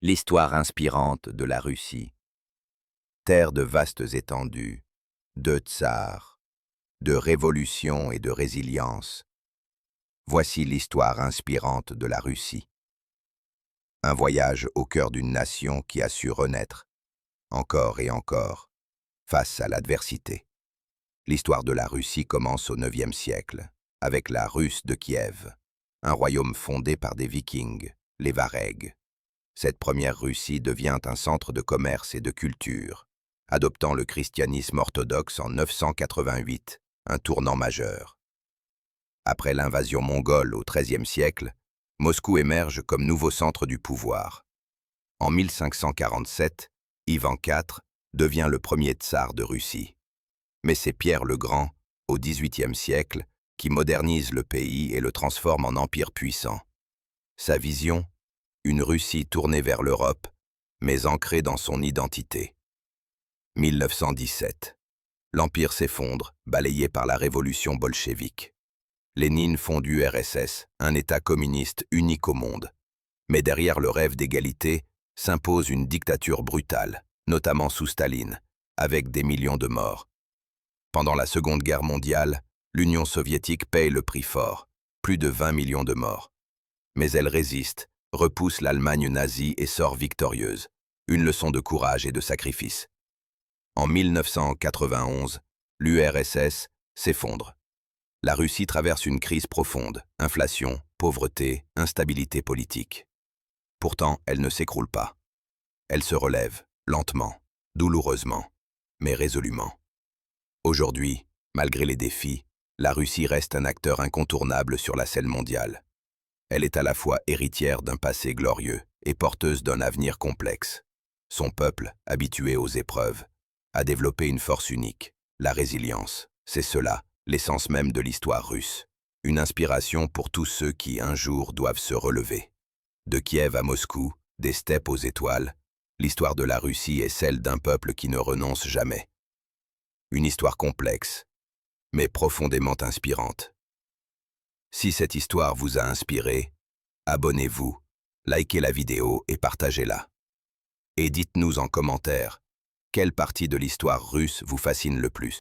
L'histoire inspirante de la Russie. Terre de vastes étendues, de tsars, de révolutions et de résilience. Voici l'histoire inspirante de la Russie. Un voyage au cœur d'une nation qui a su renaître, encore et encore, face à l'adversité. L'histoire de la Russie commence au IXe siècle, avec la Russe de Kiev, un royaume fondé par des Vikings, les Varegs. Cette première Russie devient un centre de commerce et de culture, adoptant le christianisme orthodoxe en 988, un tournant majeur. Après l'invasion mongole au XIIIe siècle, Moscou émerge comme nouveau centre du pouvoir. En 1547, Ivan IV devient le premier tsar de Russie. Mais c'est Pierre le Grand, au XVIIIe siècle, qui modernise le pays et le transforme en empire puissant. Sa vision, une Russie tournée vers l'Europe, mais ancrée dans son identité. 1917. L'Empire s'effondre, balayé par la révolution bolchevique. Lénine fonde l'URSS, un État communiste unique au monde. Mais derrière le rêve d'égalité, s'impose une dictature brutale, notamment sous Staline, avec des millions de morts. Pendant la Seconde Guerre mondiale, l'Union soviétique paye le prix fort, plus de 20 millions de morts. Mais elle résiste, repousse l'Allemagne nazie et sort victorieuse. Une leçon de courage et de sacrifice. En 1991, l'URSS s'effondre. La Russie traverse une crise profonde, inflation, pauvreté, instabilité politique. Pourtant, elle ne s'écroule pas. Elle se relève, lentement, douloureusement, mais résolument. Aujourd'hui, malgré les défis, la Russie reste un acteur incontournable sur la scène mondiale. Elle est à la fois héritière d'un passé glorieux et porteuse d'un avenir complexe. Son peuple, habitué aux épreuves, a développé une force unique, la résilience. C'est cela, l'essence même de l'histoire russe. Une inspiration pour tous ceux qui, un jour, doivent se relever. De Kiev à Moscou, des steppes aux étoiles, l'histoire de la Russie est celle d'un peuple qui ne renonce jamais. Une histoire complexe, mais profondément inspirante. Si cette histoire vous a inspiré, abonnez-vous, likez la vidéo et partagez-la. Et dites-nous en commentaire, quelle partie de l'histoire russe vous fascine le plus?